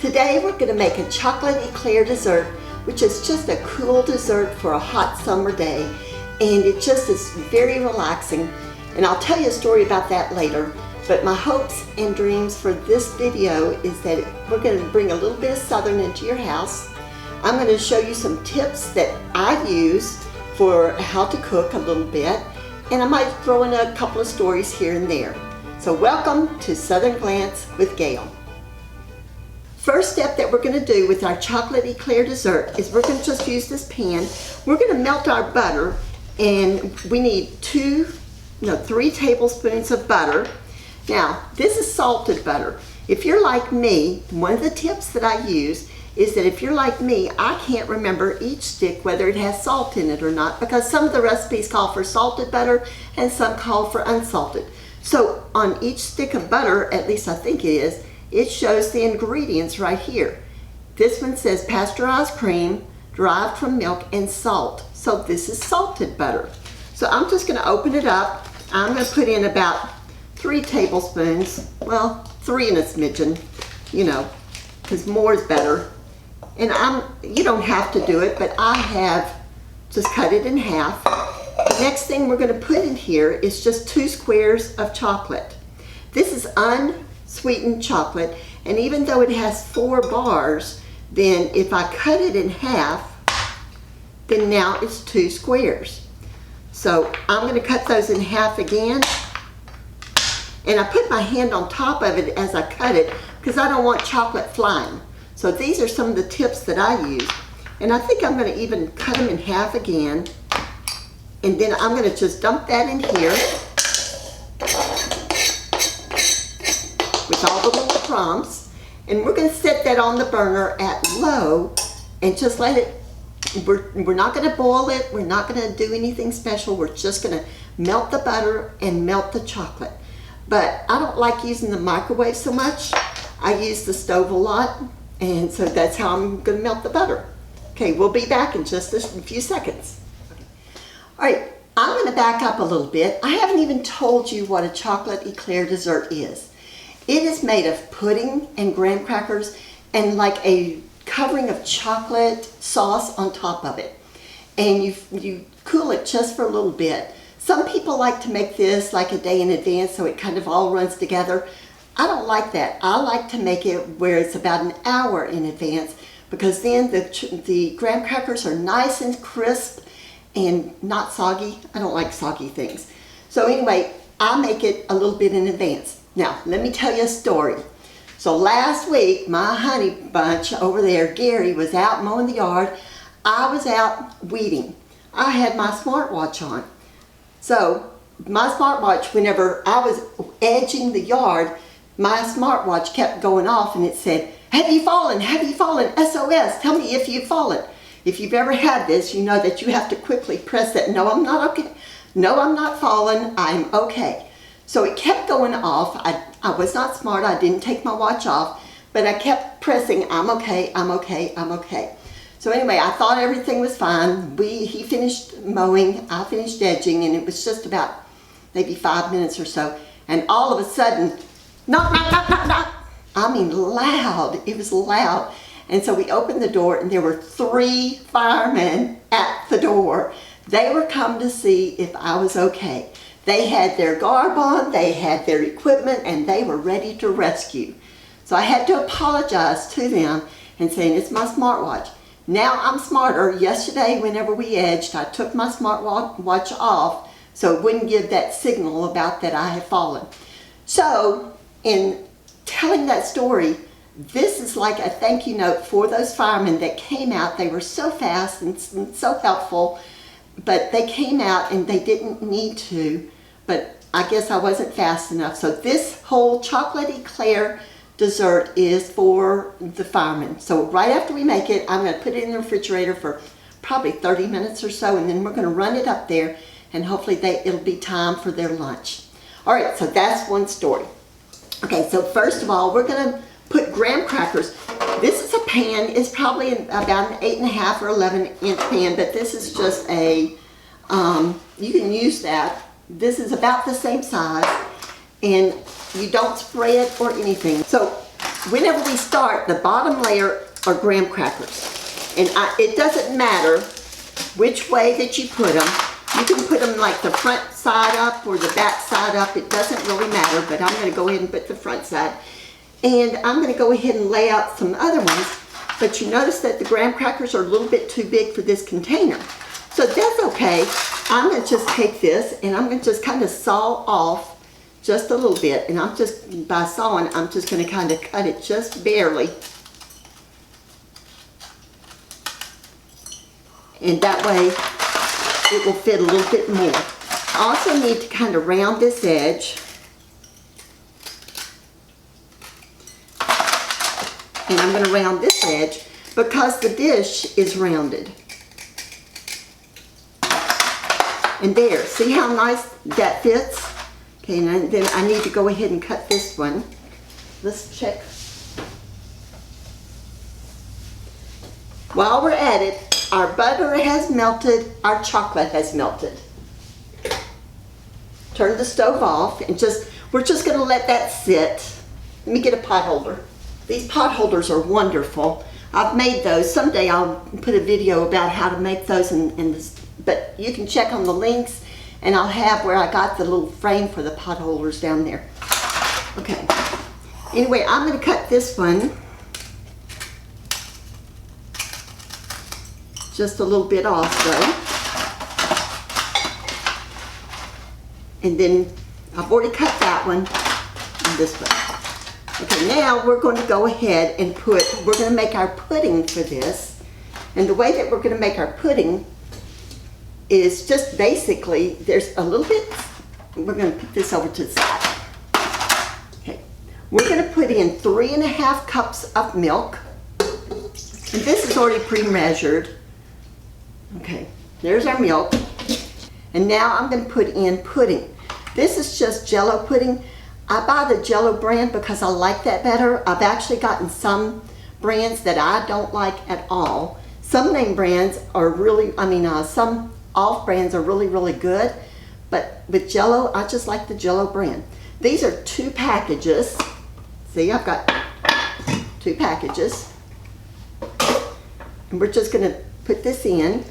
Today we're going to make a chocolate eclair dessert, which is just a cool dessert for a hot summer day, and it just is very relaxing. And I'll tell you a story about that later, but my hopes and dreams for this video is that we're going to bring a little bit of Southern into your house. I'm going to show you some tips that I use for how to cook a little bit, and I might throw in a couple of stories here and there. So welcome to Southern Glance with Gail. First step that we're going to do with our chocolate eclair dessert is we're going to just use this pan. We're going to melt our butter, and we need 3 tablespoons of butter. Now, this is salted butter. If you're like me, one of the tips that I use is that if you're like me, I can't remember each stick whether it has salt in it or not, because some of the recipes call for salted butter and some call for unsalted. So on each stick of butter, at least I think it is, it shows the ingredients right here. This one says pasteurized cream, derived from milk, and salt. So this is salted butter. So I'm just going to open it up. I'm going to put in about 3 tablespoons. Well, 3 and a smidgen, because more is better. And you don't have to do it, but I have just cut it in half. The next thing we're going to put in here is just 2 squares of chocolate. This is unsweetened chocolate, and even though it has 4 bars, then if I cut it in half, then now it's 2 squares. So I'm going to cut those in half again, and I put my hand on top of it as I cut it because I don't want chocolate flying. So these are some of the tips that I use, and I think I'm going to even cut them in half again, and then I'm going to just dump that in here with all the little crumbs, and we're going to set that on the burner at low and just let it, we're not going to boil it, we're not going to do anything special, we're just going to melt the butter and melt the chocolate. But I don't like using the microwave so much. I use the stove a lot, and so that's how I'm going to melt the butter. Okay, we'll be back in just a few seconds. Okay. All right, I'm going to back up a little bit. I haven't even told you what a chocolate eclair dessert is. It is made of pudding and graham crackers and like a covering of chocolate sauce on top of it. And you cool it just for a little bit. Some people like to make this like a day in advance so it kind of all runs together. I don't like that. I like to make it where it's about an hour in advance, because then the graham crackers are nice and crisp and not soggy. I don't like soggy things. So anyway, I make it a little bit in advance. Now, let me tell you a story. So last week, my honey bunch over there, Gary, was out mowing the yard. I was out weeding. I had my smartwatch on. So my smartwatch, whenever I was edging the yard, my smartwatch kept going off and it said, "Have you fallen? Have you fallen? SOS, tell me if you've fallen." If you've ever had this, you know that you have to quickly press that. No, I'm not okay. No, I'm not fallen. I'm okay. So it kept going off. I was not smart. I didn't take my watch off, but I kept pressing, "I'm okay, I'm okay, I'm okay." So anyway, I thought everything was fine. He finished mowing, I finished edging, and it was just about maybe 5 minutes or so. And all of a sudden, knock, knock, knock, knock, knock. I mean loud, it was loud. And so we opened the door and there were 3 firemen at the door. They were come to see if I was okay. They had their garb on, they had their equipment, and they were ready to rescue. So I had to apologize to them and saying, "It's my smartwatch." Now I'm smarter. Yesterday, whenever we edged, I took my smartwatch off so it wouldn't give that signal about that I had fallen. So in telling that story, this is like a thank you note for those firemen that came out. They were so fast and so helpful, but they came out and they didn't need to, but I guess I wasn't fast enough. So this whole chocolate eclair dessert is for the firemen. So right after we make it, I'm going to put it in the refrigerator for probably 30 minutes or so, and then we're going to run it up there, and hopefully it'll be time for their lunch. All right, so that's one story. Okay, so first of all, we're going to put graham crackers. This is a pan. It's probably about an 8.5 or 11-inch pan, but this is just a, you can use that. This is about the same size, and you don't spray it or anything. So whenever we start, the bottom layer are graham crackers. And it doesn't matter which way that you put them. You can put them like the front side up or the back side up. It doesn't really matter, but I'm going to go ahead and put the front side. And I'm going to go ahead and lay out some other ones. But you notice that the graham crackers are a little bit too big for this container. So that's okay. I'm going to just take this and I'm going to just kind of saw off just a little bit. And I'm just, by sawing, I'm just going to kind of cut it just barely. And that way it will fit a little bit more. I also need to kind of round this edge. And I'm going to round this edge because the dish is rounded. And there, see how nice that fits? Okay, and then I need to go ahead and cut this one. Let's check. While we're at it, our butter has melted, our chocolate has melted. Turn the stove off and we're just going to let that sit. Let me get a pot holder. These pot holders are wonderful. I've made those. Someday I'll put a video about how to make those, but you can check on the links, and I'll have where I got the little frame for the pot holders down there. Okay. Anyway, I'm going to cut this one just a little bit off, though. And then I've already cut that one and this one. Okay, now we're going to go ahead and we're going to make our pudding for this. And the way that we're going to make our pudding is just basically, there's a little bit, we're going to put this over to the side. Okay, we're going to put in 3½ cups of milk. And this is already pre-measured. Okay, there's our milk. And now I'm going to put in pudding. This is just Jell-O pudding. I buy the Jell-O brand because I like that better. I've actually gotten some brands that I don't like at all. Some name brands are really, some off brands are really, really good. But with Jell-O, I just like the Jell-O brand. These are 2 packages. See, I've got 2 packages. And we're just going to put this in.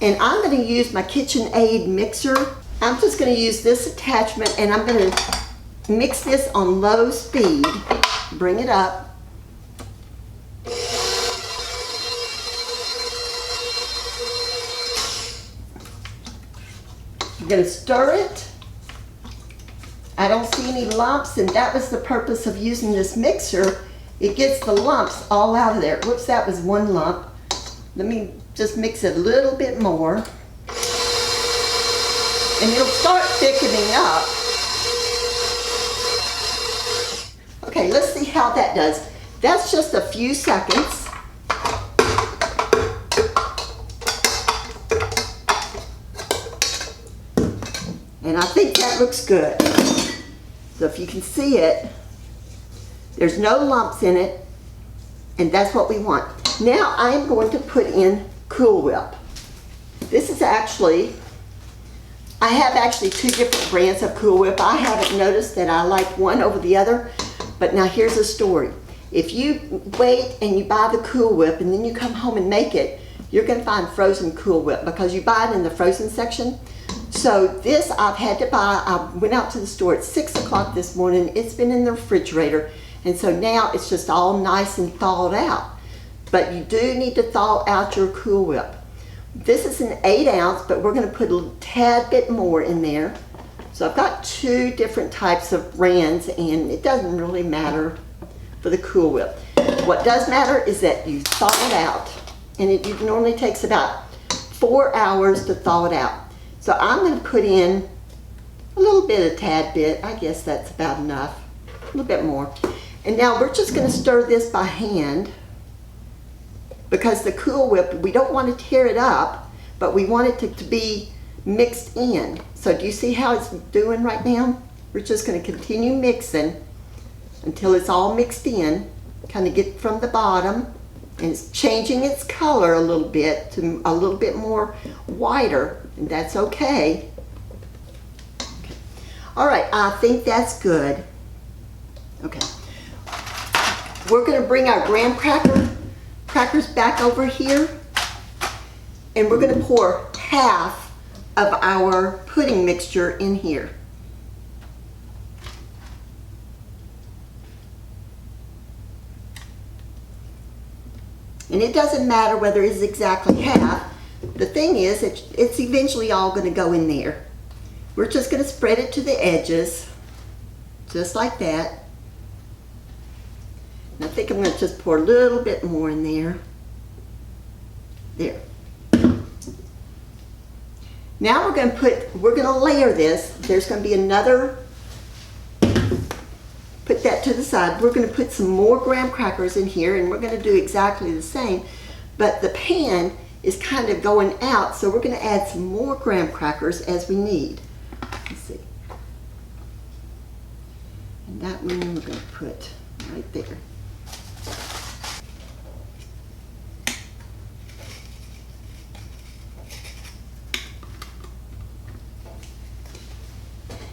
And I'm going to use my KitchenAid mixer. I'm just going to use this attachment and I'm going to mix this on low speed. Bring it up. I'm going to stir it. I don't see any lumps, and that was the purpose of using this mixer. It gets the lumps all out of there. Whoops, that was 1 lump. Let me just mix it a little bit more. And it'll start thickening up. Okay, let's see how that does. That's just a few seconds. And I think that looks good. So if you can see it, there's no lumps in it, and that's what we want. Now I am going to put in Cool Whip. This is actually, I have actually 2 different brands of Cool Whip. I haven't noticed that I like one over the other, but now here's a story. If you wait and you buy the Cool Whip and then you come home and make it, you're going to find frozen Cool Whip because you buy it in the frozen section. So this I've had to buy. I went out to the store at 6 o'clock this morning. It's been in the refrigerator, and so now it's just all nice and thawed out. But you do need to thaw out your Cool Whip. This is an 8 ounce, but we're going to put a tad bit more in there. So I've got 2 different types of brands, and it doesn't really matter for the Cool Whip. What does matter is that you thaw it out, and it normally takes about 4 hours to thaw it out. So I'm going to put in a little bit, a tad bit. I guess that's about enough. A little bit more. And now we're just going to stir this by hand, because the Cool Whip, we don't want to tear it up, but we want it to be mixed in. So do you see how it's doing right now? We're just going to continue mixing until it's all mixed in. Kind of get from the bottom, and it's changing its color a little bit to a little bit more whiter, and that's okay. All right, I think that's good. Okay. We're going to bring our graham crackers back over here, and we're going to pour half of our pudding mixture in here. And it doesn't matter whether it's exactly half. The thing is, it's eventually all going to go in there. We're just going to spread it to the edges, just like that. And I think I'm going to just pour a little bit more in there. There. Now we're going to layer this. There's going to be another, put that to the side. We're going to put some more graham crackers in here, and we're going to do exactly the same, but the pan is kind of going out, so we're going to add some more graham crackers as we need. Let's see. And that one we're going to put right there.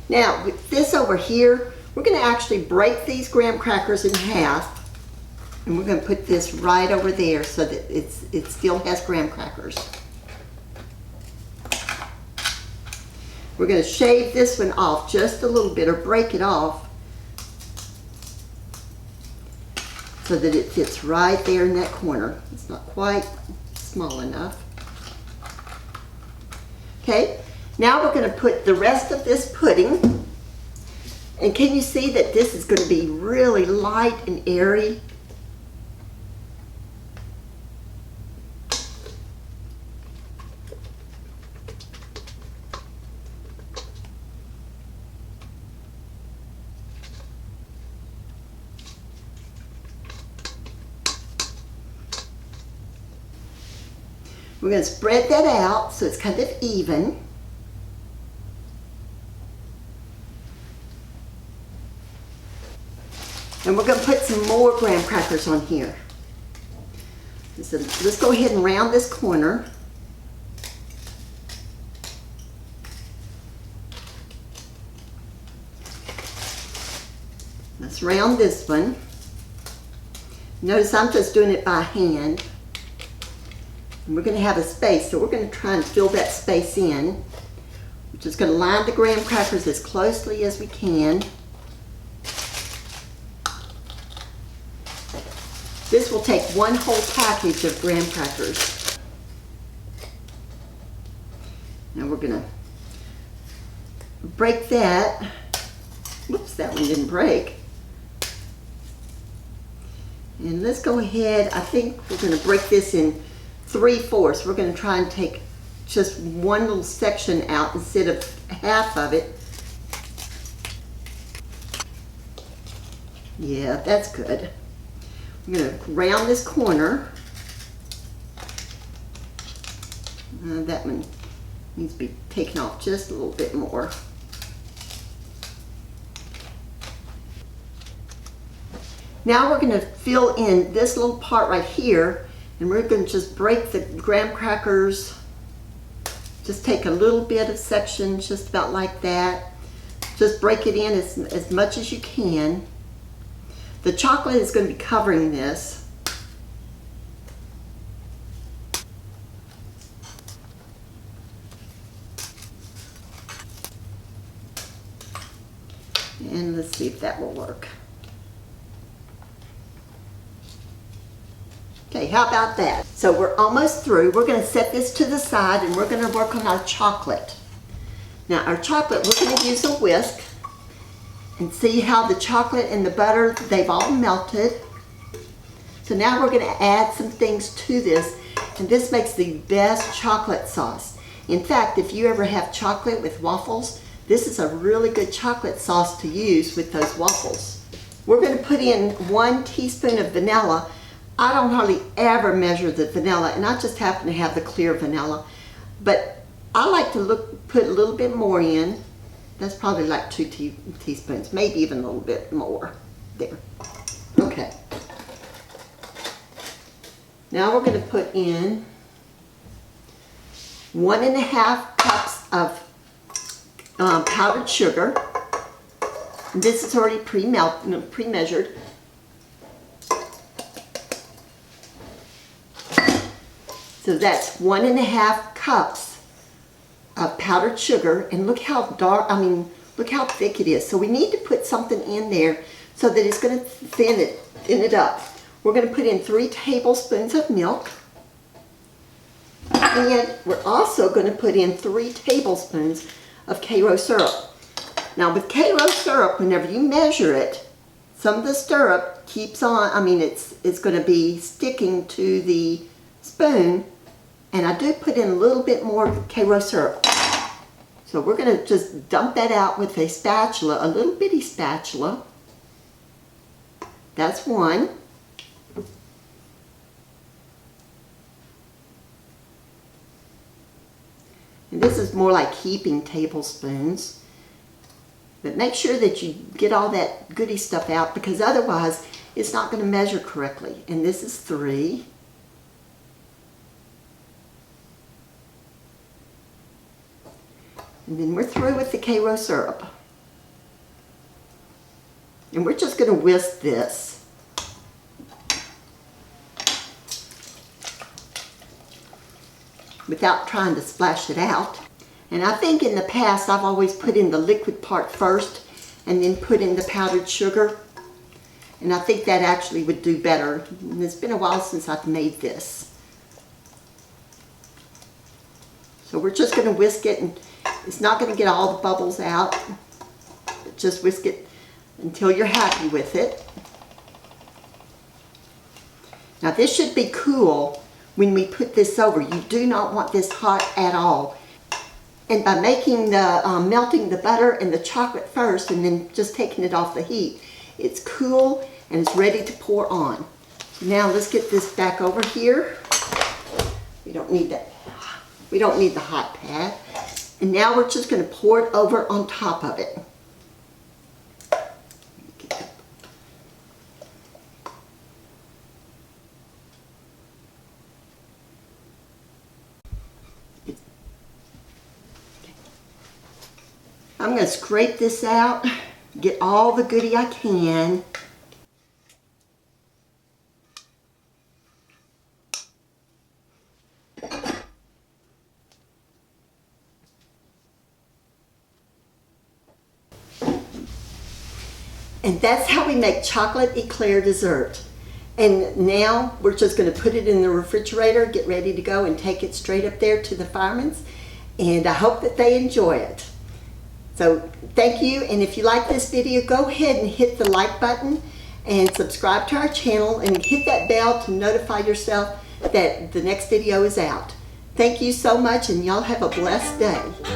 Now, with this over here, we're going to actually break these graham crackers in half, and we're going to put this right over there so that it still has graham crackers. We're going to shave this one off just a little bit, or break it off, so that it fits right there in that corner. It's not quite small enough. Okay, now we're going to put the rest of this pudding. And can you see that this is going to be really light and airy? We're going to spread that out so it's kind of even. And we're going to put some more graham crackers on here. So let's go ahead and round this corner. Let's round this one. Notice I'm just doing it by hand. And we're going to have a space, so we're going to try and fill that space in. We're just going to line the graham crackers as closely as we can. This will take one whole package of graham crackers. Now we're going to break that. Whoops, that one didn't break. And let's go ahead, I think we're going to break this in 3/4. We're going to try and take just one little section out instead of half of it. Yeah, that's good. I'm going to round this corner. That one needs to be taken off just a little bit more. Now we're going to fill in this little part right here, and we're going to just break the graham crackers. Just take a little bit of section, just about like that. Just break it in as much as you can. The chocolate is going to be covering this. And let's see if that will work. Okay, how about that? So we're almost through. We're going to set this to the side, and we're going to work on our chocolate. Now our chocolate, we're going to use a whisk. And see how the chocolate and the butter, they've all melted. So now we're going to add some things to this, and this makes the best chocolate sauce. In fact, if you ever have chocolate with waffles, this is a really good chocolate sauce to use with those waffles. We're going to put in 1 teaspoon of vanilla. I don't hardly ever measure the vanilla, and I just happen to have the clear vanilla. But I like to put a little bit more in. That's probably like 2 teaspoons, maybe even a little bit more. There. Okay. Now we're going to put in 1½ cups of powdered sugar. This is already pre-measured. So that's 1.5 cups of powdered sugar, and look how dark, look how thick it is. So we need to put something in there so that it's going to thin it up. We're going to put in 3 tablespoons of milk, and we're also going to put in 3 tablespoons of Karo syrup. Now with Karo syrup, whenever you measure it, some of the syrup keeps on, it's going to be sticking to the spoon, and I do put in a little bit more Karo syrup. So we're going to just dump that out with a spatula, a little bitty spatula. That's 1. And this is more like heaping tablespoons. But make sure that you get all that goody stuff out, because otherwise it's not going to measure correctly. And this is 3. And then we're through with the Karo syrup. And we're just going to whisk this. Without trying to splash it out. And I think in the past I've always put in the liquid part first and then put in the powdered sugar. And I think that actually would do better. And it's been a while since I've made this. So we're just going to whisk it, and it's not going to get all the bubbles out. But just whisk it until you're happy with it. Now this should be cool when we put this over. You do not want this hot at all. And by making the melting the butter and the chocolate first and then just taking it off the heat, it's cool and it's ready to pour on. So now let's get this back over here. We don't need that. We don't need the hot pad. And now we're just going to pour it over on top of it. I'm going to scrape this out, get all the goodie I can. And that's how we make chocolate eclair dessert. And now we're just going to put it in the refrigerator, get ready to go and take it straight up there to the Firemen's. And I hope that they enjoy it. So thank you, and if you like this video, go ahead and hit the like button and subscribe to our channel and hit that bell to notify yourself that the next video is out. Thank you so much, and y'all have a blessed day.